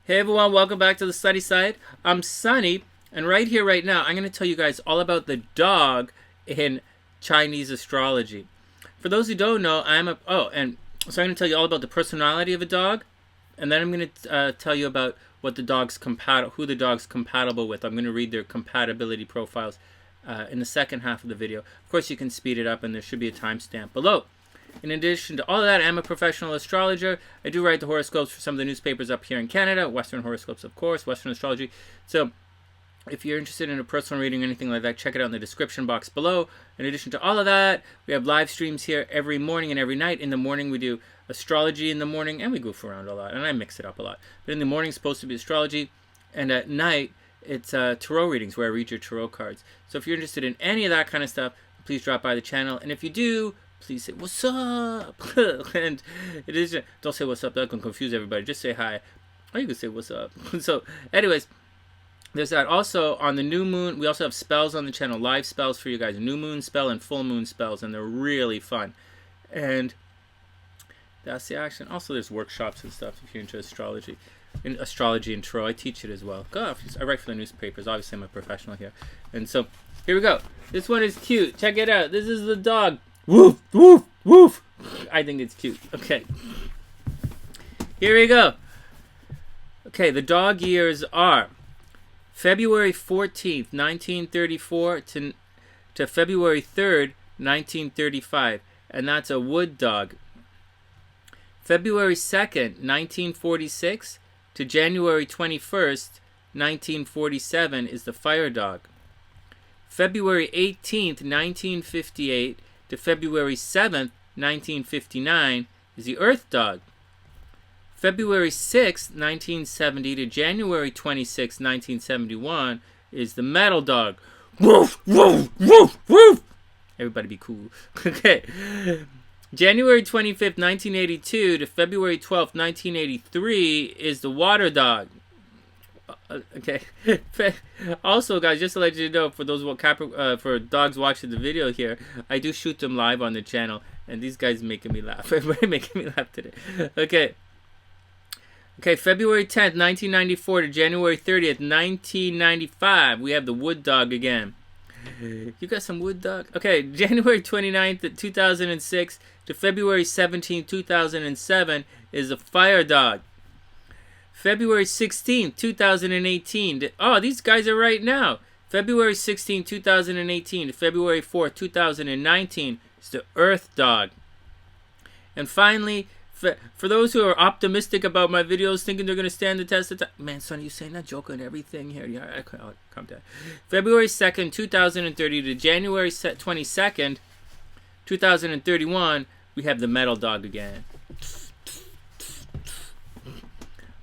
Hey everyone, welcome back to the SunnySide. I'm Sonny, and right here, right now, I'm going to tell you guys all about the dog in Chinese astrology. For those who don't know, so I'm going to tell you all about the personality of a dog, and then I'm going to tell you about what the dog's who the dog's compatible with. I'm going to read their compatibility profiles in the second half of the video. Of course, you can speed it up, and there should be a timestamp below. In addition to all of that, I'm a professional astrologer. I do write the horoscopes for some of the newspapers up here in Canada. Western horoscopes, of course, Western astrology. So if you're interested in a personal reading or anything like that, check it out in the description box below. In addition to all of that, we have live streams here every morning and every night. In the morning, we do astrology in the morning, and we goof around a lot, and I mix it up a lot. But in the morning, it's supposed to be astrology, and at night, it's tarot readings where I read your tarot cards. So if you're interested in any of that kind of stuff, please drop by the channel. And if you do, please say what's up. And it is, don't say what's up, that can confuse everybody. Just say hi, or you can say what's up. So anyways, there's that. Also on the new moon, we also have spells on the channel, live spells for you guys, new moon spell and full moon spells, and they're really fun. And that's the action. Also there's workshops and stuff if you're into astrology and tarot. I teach it as well. I write for the newspapers. Obviously I'm a professional here. And so here we go. This one is cute. Check it out. This is the dog. Woof, woof, woof. I think it's cute. Okay. Here we go. Okay, the dog years are February 14th, 1934 to February 3rd, 1935. And that's a wood dog. February 2nd, 1946 to January 21st, 1947 is the fire dog. February 18th, 1958 to February 7th, 1959 is the earth dog. February 6th, 1970 to January 26th, 1971 is the metal dog. Woof, woof, woof, woof. Everybody be cool. Okay. January 25th, 1982 to February 12th, 1983 is the water dog. Okay. Also, guys, just to let you know, for those for dogs watching the video here, I do shoot them live on the channel, and these guys making me laugh. Everybody making me laugh today. Okay. Okay, February 10th, 1994 to January 30th, 1995, we have the wood dog again. You got some wood dog? Okay, January 29th, 2006 to February 17th, 2007 is the fire dog. February 16th, 2018. Oh, these guys are right now. February 16th, 2018 to February 4th, 2019 is the earth dog. And finally, for those who are optimistic about my videos, thinking they're going to stand the test of time. Man, Sonny, you saying that joke and everything here. Yeah, calm down. February 2nd, 2030 to January 22nd, 2031, we have the metal dog again.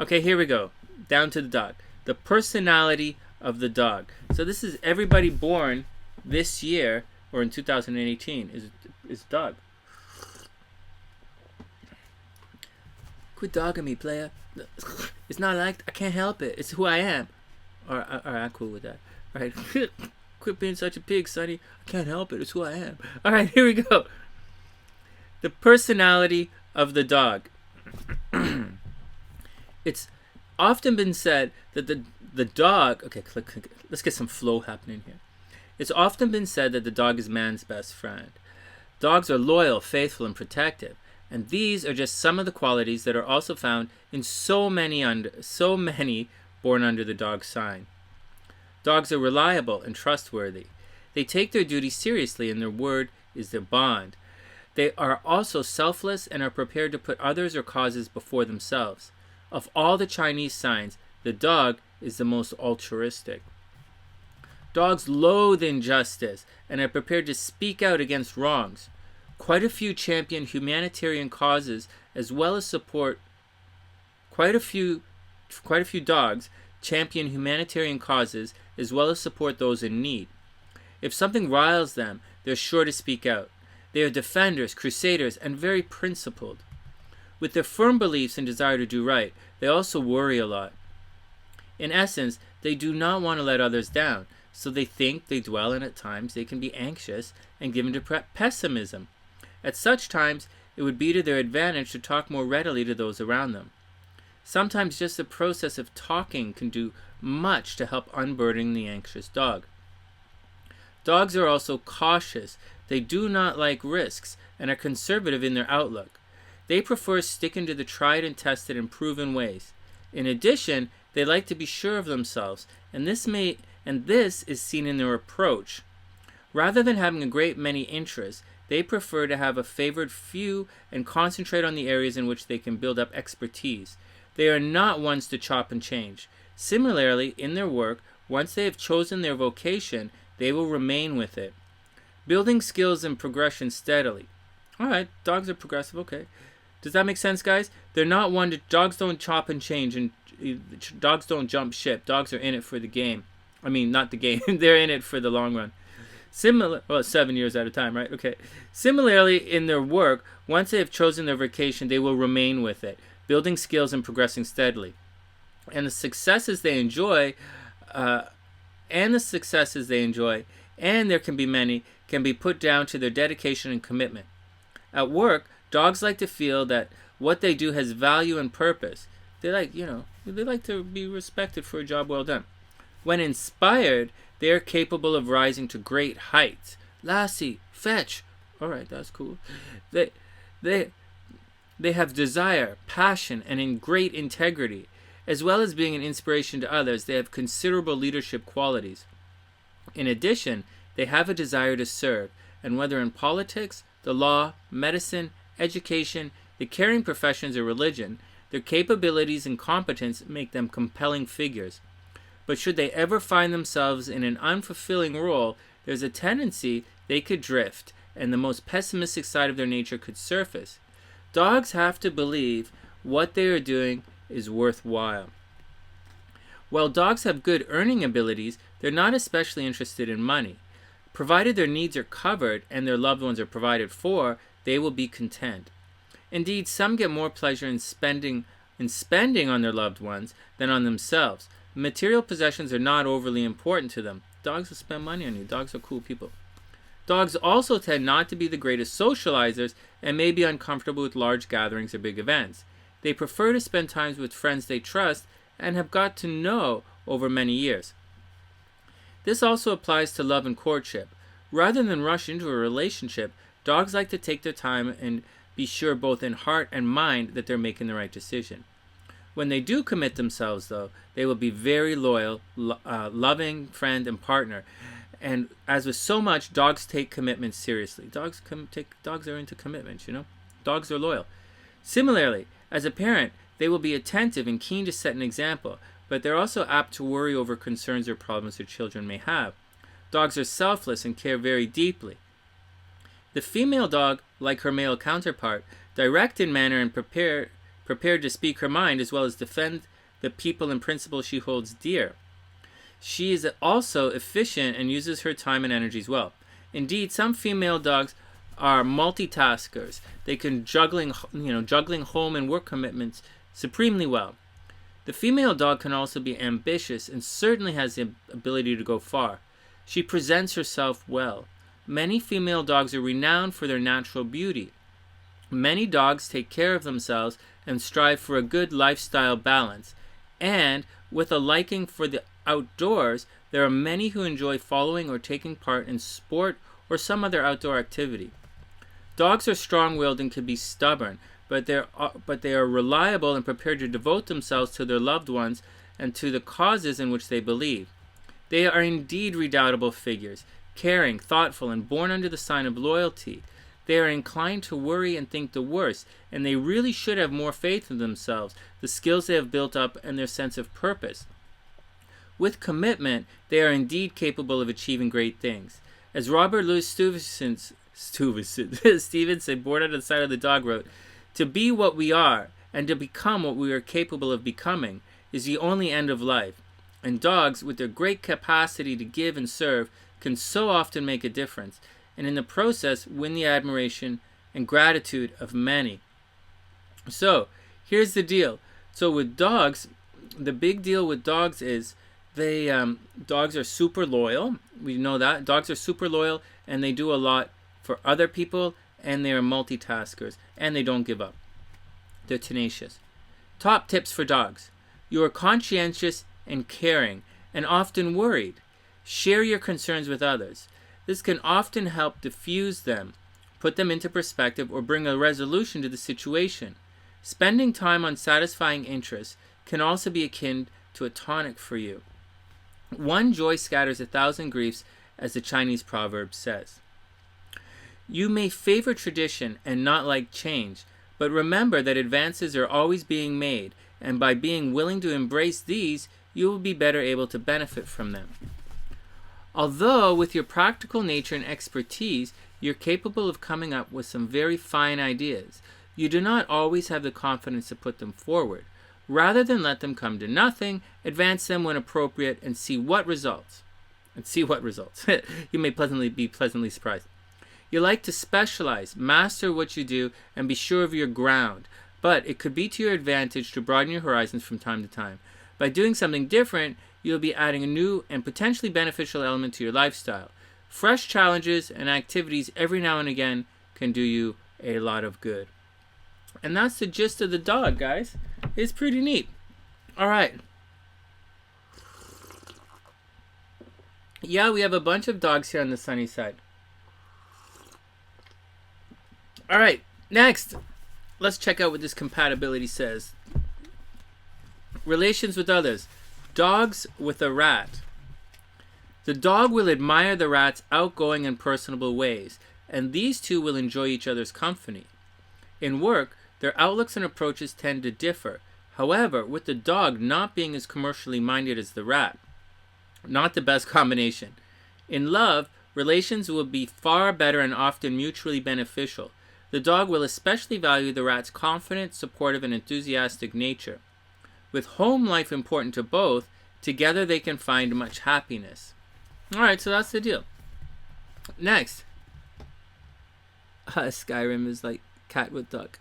Okay, here we go. Down to the dog. The personality of the dog. So this is everybody born this year or in 2018 is dog. Quit dogging me, player. It's not like I can't help it. It's who I am. All right, I'm cool with that. All right, quit being such a pig, Sonny. I can't help it. It's who I am. All right, here we go. The personality of the dog. It's often been said that the dog... Okay, let's get some flow happening here. It's often been said that the dog is man's best friend. Dogs are loyal, faithful, and protective. And these are just some of the qualities that are also found in so many born under the dog sign. Dogs are reliable and trustworthy. They take their duty seriously, and their word is their bond. They are also selfless and are prepared to put others or causes before themselves. Of all the Chinese signs, the dog is the most altruistic. Dogs loathe injustice and are prepared to speak out against wrongs. Quite a few champion humanitarian causes, as well as support. Quite a few dogs champion humanitarian causes, as well as support those in need. If something riles them, they're sure to speak out. They are defenders, crusaders, and very principled. With their firm beliefs and desire to do right, they also worry a lot. In essence, they do not want to let others down, so they think, they dwell, and at times they can be anxious and given to pessimism. At such times, it would be to their advantage to talk more readily to those around them. Sometimes just the process of talking can do much to help unburden the anxious dog. Dogs are also cautious. They do not like risks and are conservative in their outlook. They prefer sticking to the tried and tested and proven ways. In addition, they like to be sure of themselves, and this is seen in their approach. Rather than having a great many interests, they prefer to have a favored few and concentrate on the areas in which they can build up expertise. They are not ones to chop and change. Similarly, in their work, once they have chosen their vocation, they will remain with it. Building skills and progression steadily. Alright, dogs are progressive, okay. Does that make sense, guys? They're not one to... Dogs don't chop and change, and dogs don't jump ship. Dogs are in it for the game. I mean, not the game. They're in it for the long run. 7 years at a time, right? Okay. Similarly, in their work, once they have chosen their vocation, they will remain with it, building skills and progressing steadily. And the successes they enjoy, and there can be many, can be put down to their dedication and commitment. At work, dogs like to feel that what they do has value and purpose. They like to be respected for a job well done. When inspired, they are capable of rising to great heights. Lassie, fetch. All right, that's cool. They have desire, passion, and in great integrity. As well as being an inspiration to others, they have considerable leadership qualities. In addition, they have a desire to serve, and whether in politics, the law, medicine, education, the caring professions, or religion, their capabilities and competence make them compelling figures. But should they ever find themselves in an unfulfilling role, there's a tendency they could drift, and the most pessimistic side of their nature could surface. Dogs have to believe what they are doing is worthwhile. While dogs have good earning abilities, they're not especially interested in money. Provided their needs are covered and their loved ones are provided for, they will be content. Indeed, some get more pleasure in spending on their loved ones than on themselves. Material possessions are not overly important to them. Dogs will spend money on you. Dogs are cool people. Dogs also tend not to be the greatest socializers and may be uncomfortable with large gatherings or big events. They prefer to spend time with friends they trust and have got to know over many years. This also applies to love and courtship. Rather than rush into a relationship, dogs like to take their time and be sure both in heart and mind that they're making the right decision. When they do commit themselves, though, they will be very loyal, loving friend and partner. And as with so much, dogs take commitment seriously. Dogs are into commitments, Dogs are loyal. Similarly, as a parent, they will be attentive and keen to set an example, but they're also apt to worry over concerns or problems their children may have. Dogs are selfless and care very deeply. The female dog, like her male counterpart, direct in manner and prepared to speak her mind as well as defend the people and principles she holds dear. She is also efficient and uses her time and energies well. Indeed, some female dogs are multitaskers. They can juggling home and work commitments supremely well. The female dog can also be ambitious and certainly has the ability to go far. She presents herself well. Many female dogs are renowned for their natural beauty. Many dogs take care of themselves and strive for a good lifestyle balance. And with a liking for the outdoors, there are many who enjoy following or taking part in sport or some other outdoor activity. Dogs are strong-willed and can be stubborn, but they are reliable and prepared to devote themselves to their loved ones and to the causes in which they believe. They are indeed redoubtable figures, caring, thoughtful, and born under the sign of loyalty. They are inclined to worry and think the worst, and they really should have more faith in themselves, the skills they have built up, and their sense of purpose. With commitment, they are indeed capable of achieving great things. As Robert Louis Stevenson, born on the side of the dog, wrote, "To be what we are, and to become what we are capable of becoming, is the only end of life. And dogs, with their great capacity to give and serve, can so often make a difference, and in the process win the admiration and gratitude of many." So, here's the deal. So with dogs, the big deal with dogs is dogs are super loyal. We know that. Dogs are super loyal, and they do a lot for other people, and they are multitaskers, and they don't give up. They're tenacious. Top tips for dogs. You are conscientious and caring and often worried. Share your concerns with others. This can often help diffuse them, put them into perspective, or bring a resolution to the situation. Spending time on satisfying interests can also be akin to a tonic for you. One joy scatters 1,000 griefs, as the Chinese proverb says. You may favor tradition and not like change, but remember that advances are always being made, and by being willing to embrace these, you will be better able to benefit from them. Although, with your practical nature and expertise, you're capable of coming up with some very fine ideas, you do not always have the confidence to put them forward. Rather than let them come to nothing, advance them when appropriate and see what results. You may be pleasantly surprised. You like to specialize, master what you do, and be sure of your ground, but it could be to your advantage to broaden your horizons from time to time. By doing something different, you'll be adding a new and potentially beneficial element to your lifestyle. Fresh challenges and activities every now and again can do you a lot of good. And that's the gist of the dog, guys. It's pretty neat. All right. Yeah, we have a bunch of dogs here on the sunny side. All right, next, let's check out what this compatibility says. Relations with others. Dogs with a rat. The dog will admire the rat's outgoing and personable ways, and these two will enjoy each other's company. In work, their outlooks and approaches tend to differ. However, with the dog not being as commercially minded as the rat, not the best combination. In love, relations will be far better and often mutually beneficial. The dog will especially value the rat's confident, supportive, and enthusiastic nature. With home life important to both, together they can find much happiness. Alright, so that's the deal. Next. Skyrim is like cat with duck.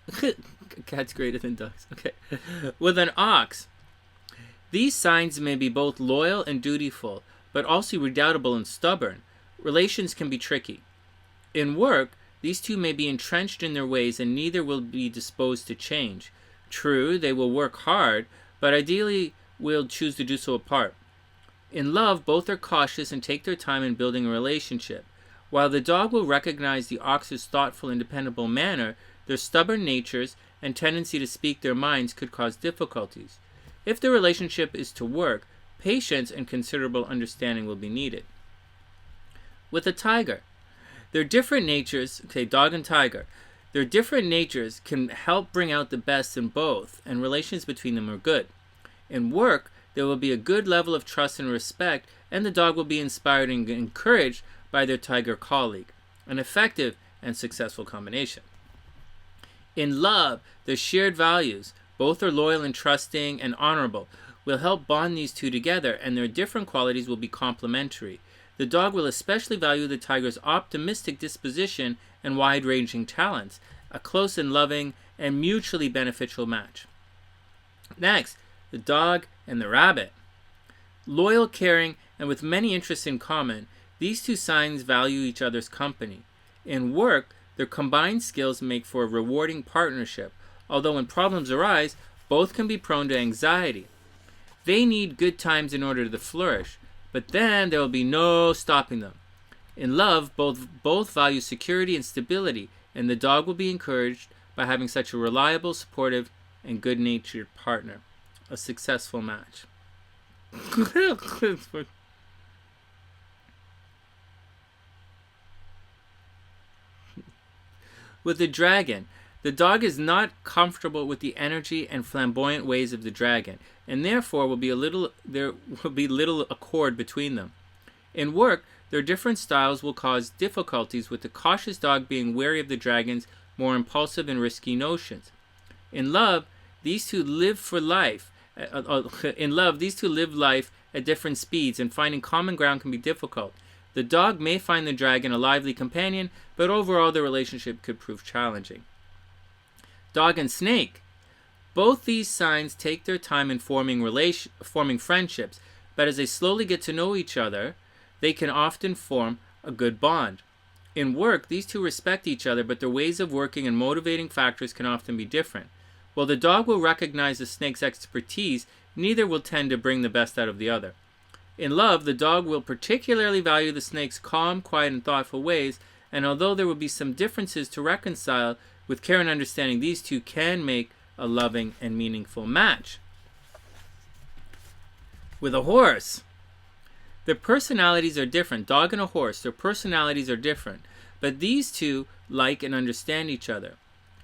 Cat's greater than ducks. Okay. With an ox. These signs may be both loyal and dutiful, but also redoubtable and stubborn. Relations can be tricky. In work, these two may be entrenched in their ways and neither will be disposed to change. True, they will work hard, but ideally will choose to do so apart. In love, both are cautious and take their time in building a relationship. While the dog will recognize the ox's thoughtful and dependable manner, their stubborn natures and tendency to speak their minds could cause difficulties. If the relationship is to work, patience and considerable understanding will be needed. With a tiger, their different natures, dog and tiger, their different natures can help bring out the best in both, and relations between them are good. In work, there will be a good level of trust and respect, and the dog will be inspired and encouraged by their tiger colleague, an effective and successful combination. In love, their shared values, both are loyal and trusting and honorable, will help bond these two together, and their different qualities will be complementary. The dog will especially value the tiger's optimistic disposition and wide-ranging talents, a close and loving and mutually beneficial match. Next, the dog and the rabbit. Loyal, caring, and with many interests in common, these two signs value each other's company. In work, their combined skills make for a rewarding partnership, although when problems arise, both can be prone to anxiety. They need good times in order to flourish, but then there will be no stopping them. In love, both value security and stability, and the dog will be encouraged by having such a reliable, supportive, and good-natured partner. A successful match. With the dragon, the dog is not comfortable with the energy and flamboyant ways of the dragon, and therefore there will be little accord between them. In work, their different styles will cause difficulties, with the cautious dog being wary of the dragon's more impulsive and risky notions. In love, these two live life at different speeds, and finding common ground can be difficult. The dog may find the dragon a lively companion, but overall the relationship could prove challenging. Dog and snake. Both these signs take their time in forming friendships, but as they slowly get to know each other, they can often form a good bond. In work, these two respect each other, but their ways of working and motivating factors can often be different. While the dog will recognize the snake's expertise, neither will tend to bring the best out of the other. In love, the dog will particularly value the snake's calm, quiet, and thoughtful ways, and although there will be some differences to reconcile, with care and understanding, these two can make a loving and meaningful match. With a horse, their personalities are different. Dog and a horse, their personalities are different, but these two like and understand each other.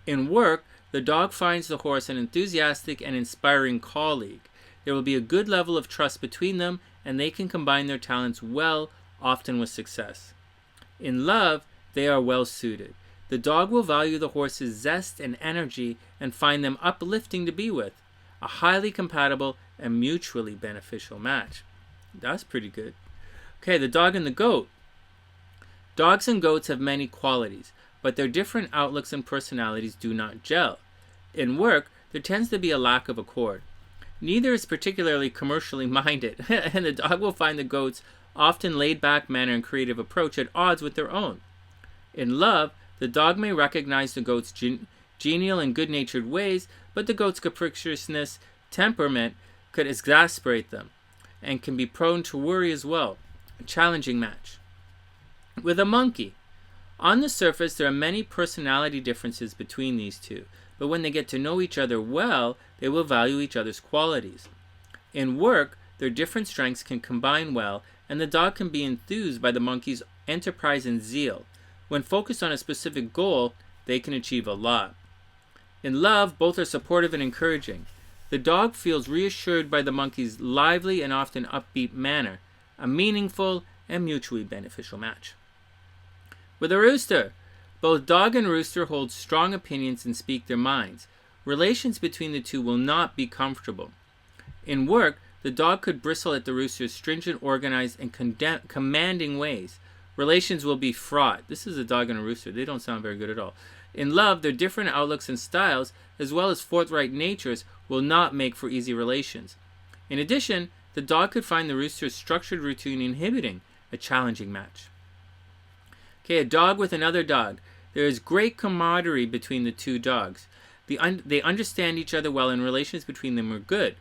In work, the dog finds the horse an enthusiastic and inspiring colleague. There will be a good level of trust between them, and they can combine their talents well, often with success. In love, they are well suited. The dog will value the horse's zest and energy and find them uplifting to be with. A highly compatible and mutually beneficial match. That's pretty good. Okay, the dog and the goat. Dogs and goats have many qualities, but their different outlooks and personalities do not gel. In work, there tends to be a lack of accord. Neither is particularly commercially minded, and the dog will find the goat's often laid-back manner and creative approach at odds with their own. In love, the dog may recognize the goat's genial and good-natured ways, but the goat's capriciousness, temperament, could exasperate them, and can be prone to worry as well. A challenging match. With a monkey. On the surface, there are many personality differences between these two, but when they get to know each other well, they will value each other's qualities. In work, their different strengths can combine well, and the dog can be enthused by the monkey's enterprise and zeal. When focused on a specific goal, they can achieve a lot. In love, both are supportive and encouraging. The dog feels reassured by the monkey's lively and often upbeat manner, a meaningful and mutually beneficial match. With a rooster, both dog and rooster hold strong opinions and speak their minds. Relations between the two will not be comfortable. In work, the dog could bristle at the rooster's stringent, organized, and commanding ways. Relations will be fraught. This is a dog and a rooster. They don't sound very good at all. In love, their different outlooks and styles, as well as forthright natures, will not make for easy relations. In addition, the dog could find the rooster's structured routine inhibiting, a challenging match. Okay, a dog with another dog. There is great camaraderie between the two dogs. They understand each other well, and relations between them are good.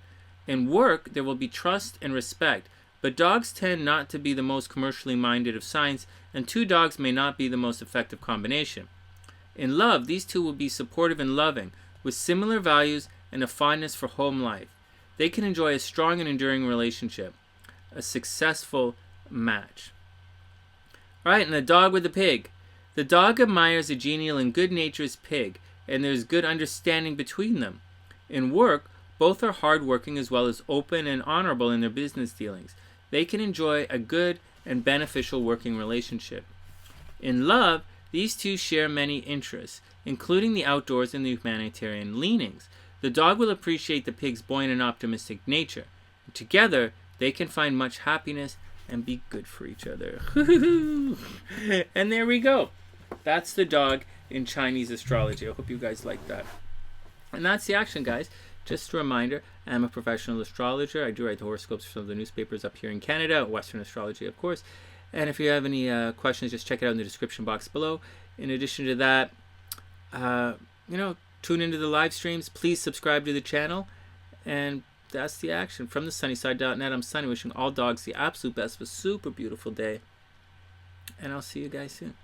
In work, there will be trust and respect, but dogs tend not to be the most commercially minded of signs, and two dogs may not be the most effective combination. In love, these two will be supportive and loving, with similar values and a fondness for home life. They can enjoy a strong and enduring relationship, a successful match. All right, and the dog with the pig. The dog admires a genial and good-natured pig, and there's good understanding between them. In work, both are hardworking as well as open and honorable in their business dealings. They can enjoy a good and beneficial working relationship. In love, these two share many interests, including the outdoors and the humanitarian leanings. The dog will appreciate the pig's buoyant and optimistic nature. Together, they can find much happiness and be good for each other. And there we go. That's the dog in Chinese astrology. I hope you guys like that. And that's the action, guys. Just a reminder, I'm a professional astrologer. I do write the horoscopes for some of the newspapers up here in Canada, Western Astrology, of course. And if you have any questions, just check it out in the description box below. In addition to that, tune into the live streams. Please subscribe to the channel. And that's the action. From TheSunnySide.net, I'm Sonny, wishing all dogs the absolute best of a super beautiful day. And I'll see you guys soon.